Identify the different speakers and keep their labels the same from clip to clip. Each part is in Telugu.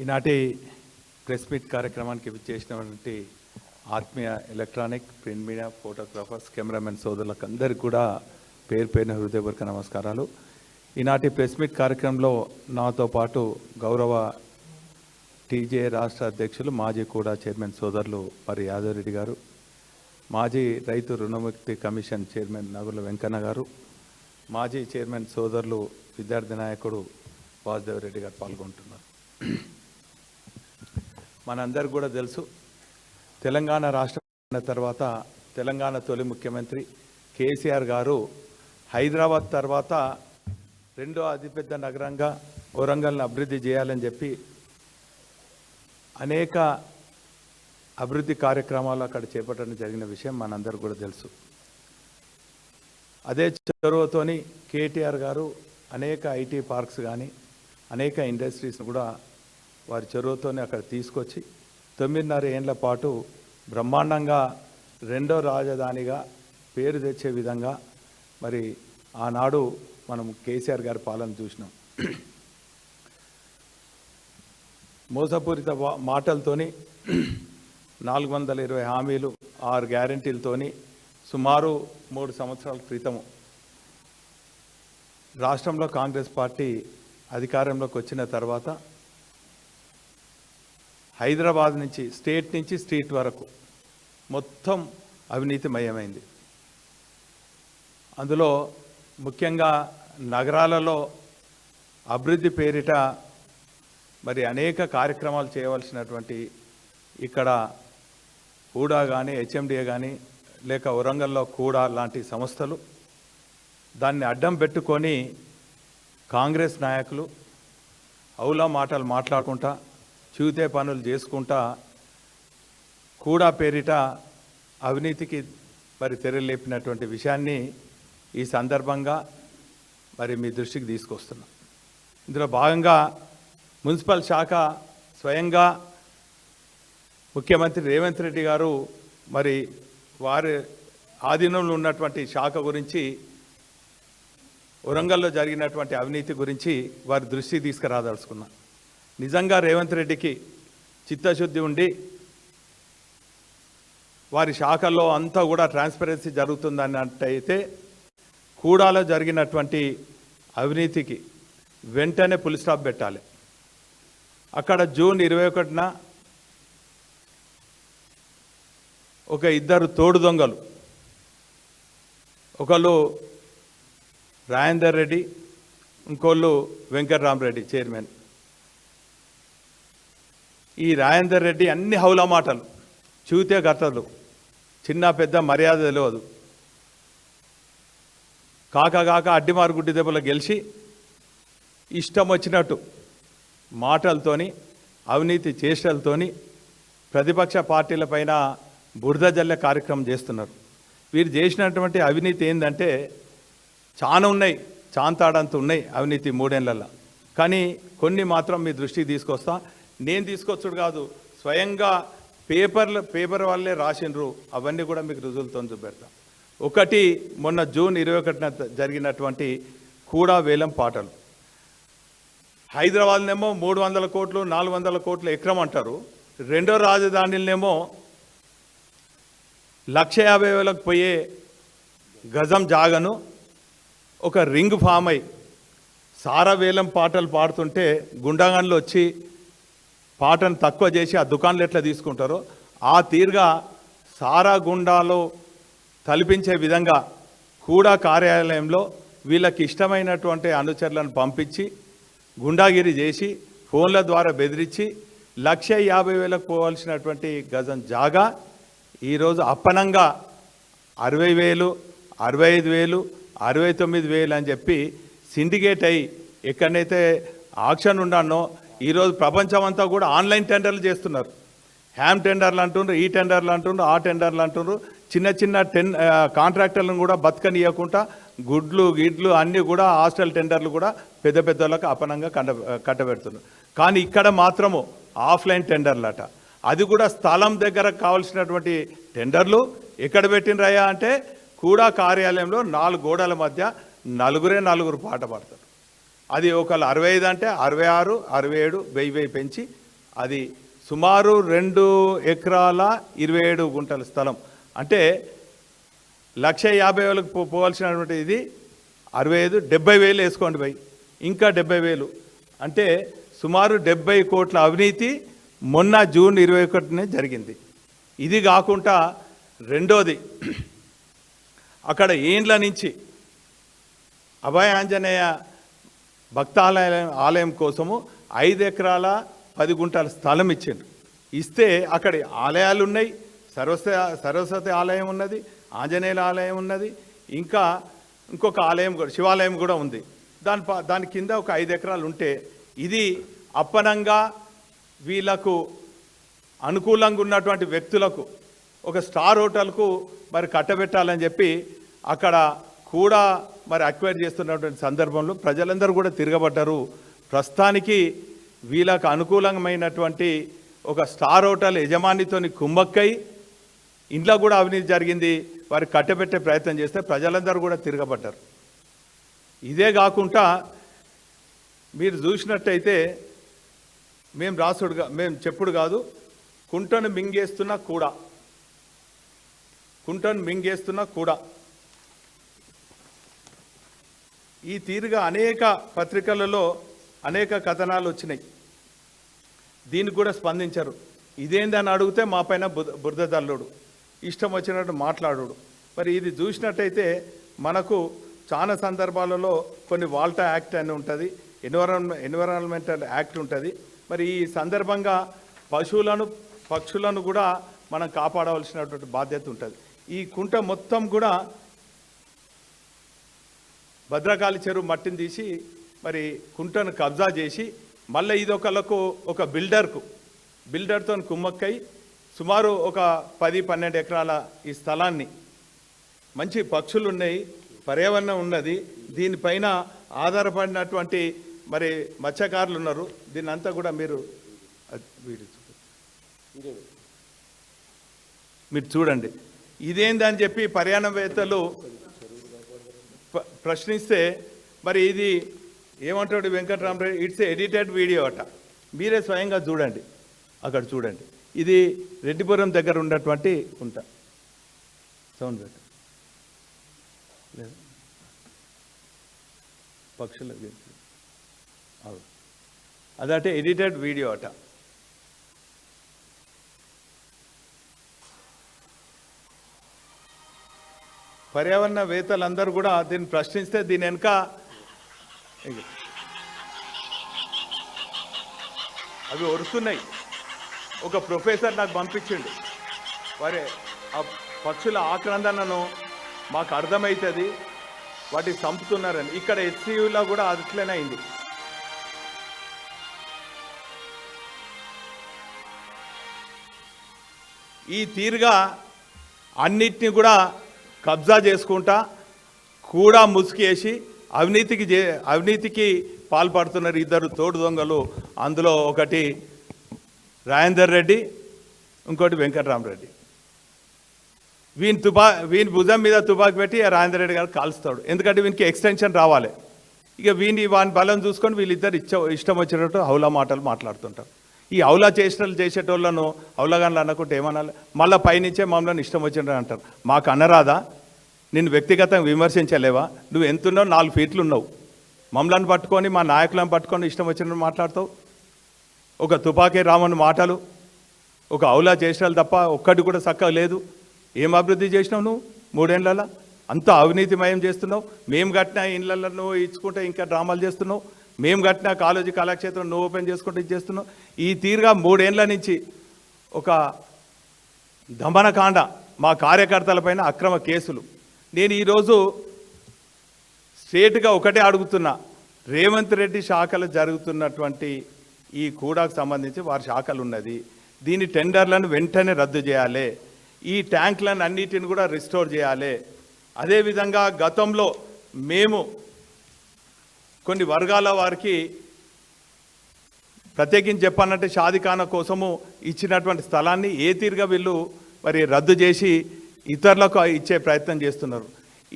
Speaker 1: ఈనాటి ప్రెస్ మీట్ కార్యక్రమానికి విచ్చేసినటువంటి ఆత్మీయ electronic print media photographers cameraman సోదరులకు అందరికీ కూడా పేరు పేరున హృదయపూర్వక నమస్కారాలు. ఈనాటి ప్రెస్ మీట్ కార్యక్రమంలో నాతో పాటు గౌరవ టీజే రాష్ట్ర అధ్యక్షులు మాజీ కూడా చైర్మన్ సోదరులు మరి యాదవ్ రెడ్డి గారు, మాజీ రైతు రుణముక్తి కమిషన్ చైర్మన్ నగుల వెంకన్న గారు, మాజీ చైర్మన్ సోదరులు విద్యార్థి నాయకుడు వాసుదేవ్ రెడ్డి గారు పాల్గొంటున్నారు. మనందరికీ కూడా తెలుసు, తెలంగాణ రాష్ట్రం తర్వాత తెలంగాణ తొలి ముఖ్యమంత్రి కేసీఆర్ గారు హైదరాబాద్ తర్వాత రెండో అతిపెద్ద నగరంగా వరంగల్ని అభివృద్ధి చేయాలని చెప్పి అనేక అభివృద్ధి కార్యక్రమాలు అక్కడ చేపట్టడం జరిగిన విషయం మనందరూ కూడా తెలుసు. అదే చొరవతోని కేటీఆర్ గారు అనేక ఐటీ పార్క్స్ కానీ అనేక ఇండస్ట్రీస్ కూడా వారి చొరవతోనే అక్కడ తీసుకొచ్చి 9.5 ఏళ్ల పాటు బ్రహ్మాండంగా రెండో రాజధానిగా పేరు తెచ్చే విధంగా మరి ఆనాడు మనం కేసీఆర్ గారి పాలన చూసినాం. మోసపూరిత మాటలతోని 420 హామీలు 6 గ్యారంటీలతోని సుమారు 3 సంవత్సరాల క్రితము రాష్ట్రంలో కాంగ్రెస్ పార్టీ అధికారంలోకి వచ్చిన తర్వాత హైదరాబాద్ నుంచి స్ట్రీట్ వరకు మొత్తం అవినీతిమయమైంది. అందులో ముఖ్యంగా నగరాలలో అభివృద్ధి పేరిట మరి అనేక కార్యక్రమాలు చేయవలసినటువంటి ఇక్కడ కూడా కానీ హెచ్ఎండిఏ కానీ లేక వరంగల్లో కూడా లాంటి సంస్థలు దాన్ని అడ్డం పెట్టుకొని కాంగ్రెస్ నాయకులు అవులా మాటలు మాట్లాడుకుంటా చూతే పనులు చేసుకుంటా కూడా పేరిట అవినీతికి మరి తెరలేపినటువంటి విషయాన్ని ఈ సందర్భంగా మరి మీ దృష్టికి తీసుకొస్తున్నాం. ఇందులో భాగంగా మున్సిపల్ శాఖ స్వయంగా ముఖ్యమంత్రి రేవంత్ రెడ్డి గారు మరి వారి ఆధీనంలో ఉన్నటువంటి శాఖ గురించి వరంగల్లో జరిగినటువంటి అవినీతి గురించి వారి దృష్టికి తీసుకురాదలుచుకున్నా. నిజంగా రేవంత్ రెడ్డికి చిత్తశుద్ధి ఉండి వారి శాఖల్లో అంతా కూడా ట్రాన్స్పరెన్సీ జరుగుతుందన్నట్టయితే కూడాలో జరిగినటువంటి అవినీతికి వెంటనే ఫుల్ స్టాప్ పెట్టాలి. అక్కడ జూన్ 21న ఒక 2 తోడు దొంగలు, ఒకళ్ళు రాజేందర్ రెడ్డి, ఇంకోళ్ళు వెంకట్రామరెడ్డి చైర్మన్. ఈ రాజేందర్ రెడ్డి అన్ని హౌలా మాటలు, చూతే గతలు, చిన్న పెద్ద మర్యాద తెలియదు, కాక అడ్డిమారు గుడ్డి దెబ్బలు గెలిచి ఇష్టం వచ్చినట్టు మాటలతోని అవినీతి చేష్టలతోని ప్రతిపక్ష పార్టీలపైన బురద జల్లే కార్యక్రమం చేస్తున్నారు. వీరు చేసినటువంటి అవినీతి ఏంటంటే చాలా ఉన్నాయి, చాంతాడంత ఉన్నాయి అవినీతి 3 ఏళ్లలో. కానీ కొన్ని మాత్రం మీ దృష్టికి తీసుకొస్తా. నేను తీసుకొచ్చుడు కాదు, స్వయంగా పేపర్ వాళ్ళే రాసిండ్రు. అవన్నీ కూడా మీకు రుజువులతో చూపెడతా. ఒకటి, మొన్న జూన్ 21న జరిగినటువంటి కూడా వేలం పాటలు. హైదరాబాద్నేమో 300 కోట్లు 400 కోట్లు ఎకరం అంటారు. రెండో రాజధానినేమో 1,50,000కు పోయే గజం జాగను ఒక రింగ్ ఫామ్ అయి సారా వేలం పాటలు పాడుతుంటే గుండాగన్లు వచ్చి పాటను తక్కువ చేసి ఆ దుకాణాలు ఎట్లా తీసుకుంటారో ఆ తీరుగా సారా గుండాలో తలపించే విధంగా కూడా కార్యాలయంలో వీళ్ళకి ఇష్టమైనటువంటి అనుచరులను పంపించి గుండాగిరి చేసి ఫోన్ల ద్వారా బెదిరించి 1,50,000కు పోవాల్సినటువంటి గజం జాగా ఈరోజు అప్పనంగా 60,000, 65,000, 69,000 అని చెప్పి సిండికేట్ అయ్యి ఎక్కడైతే ఆక్షన్ ఉన్నానో ఈరోజు ప్రపంచం అంతా కూడా ఆన్లైన్ టెండర్లు చేస్తున్నారు. హ్యామ్ టెండర్లు అంటుండ్రు, ఈ టెండర్లు అంటుండ్రు, ఆ టెండర్లు అంటుండ్రు. చిన్న కాంట్రాక్టర్లను కూడా బతకనియకుండా గిడ్లు అన్నీ కూడా హాస్టల్ టెండర్లు కూడా పెద్ద వాళ్ళకి అపనంగా కట్టబెడుతున్నారు. కానీ ఇక్కడ మాత్రము ఆఫ్లైన్ టెండర్లు అట. అది కూడా స్థలం దగ్గర కావాల్సినటువంటి టెండర్లు ఎక్కడ పెట్టినరయ్యా అంటే కూడా కార్యాలయంలో 4 గోడల మధ్య నలుగురు పాట పాడతారు. అది ఒకళ్ళు 65 అంటే 66, 67, 1000 పెంచి అది సుమారు 2 ఎకరాల 27 గుంటల స్థలం. అంటే 1,50,000 పోవాల్సినటువంటి ఇది 65, 70,000 వేసుకోండి భయ్, ఇంకా 70,000 అంటే సుమారు 70 కోట్ల అవినీతి మొన్న జూన్ 21నే జరిగింది. ఇది కాకుండా రెండోది, అక్కడ ఏండ్ల నుంచి అభయ ఆంజనేయ ఆలయం కోసము 5 ఎకరాల 10 గుంటల స్థలం ఇచ్చిండ్రు. ఇస్తే అక్కడ ఆలయాలు ఉన్నాయి, సరస్వతి ఆలయం ఉన్నది, ఆంజనేయుల ఆలయం ఉన్నది, ఇంకా ఇంకొక ఆలయం కూడా, శివాలయం కూడా ఉంది. దాని కింద ఒక 5 ఎకరాలు ఉంటే ఇది అప్పనంగా వీళ్ళకు అనుకూలంగా ఉన్నటువంటి వ్యక్తులకు ఒక స్టార్ హోటల్కు మరి కట్టబెట్టాలని చెప్పి అక్కడ కూడా మరి అక్వైర్ చేస్తున్నటువంటి సందర్భంలో ప్రజలందరూ కూడా తిరగబడ్డారు. ప్రస్తుతానికి వీళ్ళకు అనుకూలమైనటువంటి ఒక స్టార్ హోటల్ యజమానితోని కుమ్మక్కై ఇంట్లో కూడా అవినీతి జరిగింది, వారి కట్టబెట్టే ప్రయత్నం చేస్తే ప్రజలందరూ కూడా తిరగబడ్డారు. ఇదే కాకుండా మీరు చూసినట్టయితే మేము చెప్పుడు కాదు, కుంటను మింగేస్తున్నా కూడా ఈ తీరుగా అనేక పత్రికలలో అనేక కథనాలు వచ్చినాయి. దీనికి కూడా స్పందించారు. ఇదేందని అడిగితే మా పైన బురద జల్లుడు, ఇష్టం వచ్చినట్టు మాట్లాడు. మరి ఇది చూసినట్టయితే మనకు చాలా సందర్భాలలో కొన్ని వాల్టా యాక్ట్ అని ఉంటుంది, ఎన్విరాన్మెంటల్ యాక్ట్ ఉంటుంది. మరి ఈ సందర్భంగా పక్షులను కూడా మనం కాపాడవలసినటువంటి బాధ్యత ఉంటుంది. ఈ కుంట మొత్తం కూడా భద్రకాళి చెరువు మట్టిని తీసి మరి కుంటను కబ్జా చేసి మళ్ళీ ఇదొకళ్ళకు ఒక బిల్డర్తో కుమ్మక్కై సుమారు ఒక 10-12 ఎకరాల ఈ స్థలాన్ని, మంచి పక్షులు ఉన్నాయి, పర్యావరణం ఉన్నది, దీనిపైన ఆధారపడినటువంటి మరి మత్స్యకారులు ఉన్నారు. దీన్ని అంతా కూడా మీరు చూడండి. ఇదేందని చెప్పి పర్యావరణవేత్తలు ప్రశ్నిస్తే మరి ఇది ఏమంటాడు వెంకటరామరెడ్డి, ఇట్స్ ఎడిటెడ్ వీడియో అట. మీరే స్వయంగా చూడండి, అక్కడ చూడండి. ఇది రెడ్డిపురం దగ్గర ఉన్నటువంటి కుంట. సౌండ్ పెట్ట పక్షుల అదటే ఎడిటెడ్ వీడియో అట. పర్యావరణవేత్తలందరూ కూడా దీన్ని ప్రశ్నిస్తే దీని వెనుక అవి ఒరుస్తున్నాయి. ఒక ప్రొఫెసర్ నాకు పంపించిండు, వారే ఆ పక్షుల ఆక్రందనను మాకు అర్థమవుతుంది, వాటిని చంపుతున్నారని. ఇక్కడ హెచ్సియులో కూడా అట్లనే అయింది. ఈ తీరుగా అన్నిటినీ కూడా కబ్జా చేసుకుంటా కూడా ముసుకేసి అవినీతికి పాల్పడుతున్నారు ఇద్దరు తోడు దొంగలు. అందులో ఒకటి రాజేందర్ రెడ్డి, ఇంకోటి వెంకటరామరెడ్డి. వీని భుజం మీద తుపాకి పెట్టి రాజేందర్ రెడ్డి గారు కాల్స్తాడు, ఎందుకంటే వీనికి ఎక్స్టెన్షన్ రావాలి. ఇక వాని బలం చూసుకొని వీళ్ళిద్దరు ఇష్టం వచ్చినట్టు హౌలా మాటలు మాట్లాడుతుంటారు. ఈ హౌలా చేసేటోళ్ళను హౌలాగాన్లు అనకుంటే ఏమనాలి? మళ్ళీ పైనుంచే మమ్మల్ని ఇష్టం వచ్చినట్టు అంటారు. మాకు అనరాదా? నిన్ను వ్యక్తిగతంగా విమర్శించలేవా? నువ్వు ఎంతున్నావు? 4 ఫీట్లు ఉన్నావు. మమ్మల్ని పట్టుకొని మా నాయకులను పట్టుకొని ఇష్టం వచ్చినట్టు మాట్లాడతావు. ఒక తుపాకీ రామన్ మాటలు, ఒక హౌలా చేసినాలు తప్ప ఒక్కటి కూడా చక్కగా లేదు. ఏం అభివృద్ధి చేసినావు నువ్వు 3 ఏళ్లలో? అంతా అవినీతిమయం చేస్తున్నావు. మేము కట్టిన ఇళ్ళల్లో నువ్వు ఇచ్చుకుంటే ఇంకా డ్రామాలు చేస్తున్నావు. మేము కట్టిన కాలేజీ కళాక్షేత్రం నువ్వు ఓపెన్ చేసుకుంటే ఇది చేస్తున్నావు. ఈ తీరుగా 3 ఏళ్ల నుంచి ఒక దమనకాండ, మా కార్యకర్తలపైన అక్రమ కేసులు. నేను ఈరోజు స్ట్రేట్గా ఒకటే అడుగుతున్నా, రేవంత్ రెడ్డి శాఖలు జరుగుతున్నటువంటి ఈ కూడాకు సంబంధించి వారి శాఖలు ఉన్నది, దీని టెండర్లను వెంటనే రద్దు చేయాలి, ఈ ట్యాంకులను అన్నిటిని కూడా రిస్టోర్ చేయాలి. అదేవిధంగా గతంలో మేము కొన్ని వర్గాల వారికి ప్రత్యేకించి చెప్పాలంటే షాదిఖానా కోసము ఇచ్చినటువంటి స్థలాన్ని ఏ తీరుగా వీళ్ళు మరి రద్దు చేసి ఇతరులకు ఇచ్చే ప్రయత్నం చేస్తున్నారు.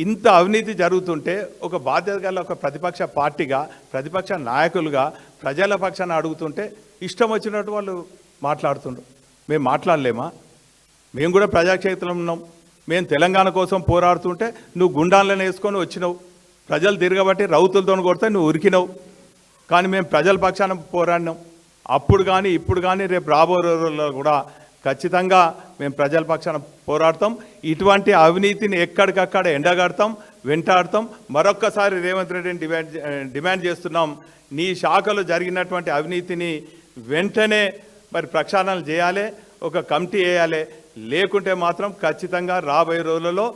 Speaker 1: ఇంత అవినీతి జరుగుతుంటే ఒక బాధ్యత గల ఒక ప్రతిపక్ష పార్టీగా ప్రతిపక్ష నాయకులుగా ప్రజల పక్షాన అడుగుతుంటే ఇష్టం వచ్చినట్టు వాళ్ళు మాట్లాడుతుండ్రు. మేము మాట్లాడలేమా? మేము కూడా ప్రజాక్షేత్రంలో ఉన్నాం. మేము తెలంగాణ కోసం పోరాడుతుంటే నువ్వు గుండాలను వేసుకొని వచ్చినావు, ప్రజలు తిరగబట్టి రౌతులతో కొడితే నువ్వు ఉరికినావు. కానీ మేము ప్రజల పక్షాన పోరాడినాం. అప్పుడు కానీ ఇప్పుడు కానీ రేపు రాబో రోజుల్లో కూడా ఖచ్చితంగా మేము ప్రజల పక్షాన పోరాడతాం. ఇటువంటి అవినీతిని ఎక్కడికక్కడ ఎండగడతాం, వెంటాడతాం. మరొక్కసారి రేవంత్ రెడ్డిని డిమాండ్ చేస్తున్నాం, నీ శాఖలో జరిగినటువంటి అవినీతిని వెంటనే మరి ప్రక్షాళన చేయాలి, ఒక కమిటీ వేయాలి. లేకుంటే మాత్రం ఖచ్చితంగా రాబోయే రోజులలో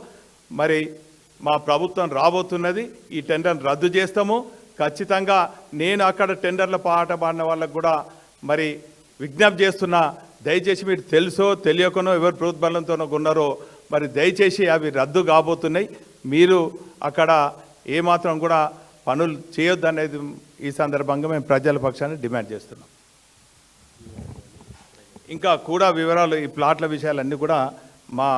Speaker 1: మరి మా ప్రభుత్వం రాబోతున్నది, ఈ టెండర్ని రద్దు చేస్తాము. ఖచ్చితంగా నేను అక్కడ టెండర్ల పాట పాడిన వాళ్ళకు కూడా మరి విజ్ఞప్తి చేస్తున్నా, దయచేసి మీరు తెలుసో తెలియకనో ఎవరు ప్రోద్బలంతోనో ఉన్నారో మరి దయచేసి అవి రద్దు కాబోతున్నాయి. మీరు అక్కడ ఏమాత్రం కూడా పనులు చేయొద్దు అనేది ఈ సందర్భంగా మేము ప్రజల పక్షాన్ని డిమాండ్ చేస్తున్నాం. ఇంకా కూడా వివరాలు ఈ ప్లాట్ల విషయాలన్నీ కూడా మా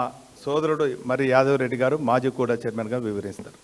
Speaker 1: సోదరుడు మరి యాదవ్ రెడ్డి గారు మాజీ కూడా చైర్మన్గా వివరిస్తారు.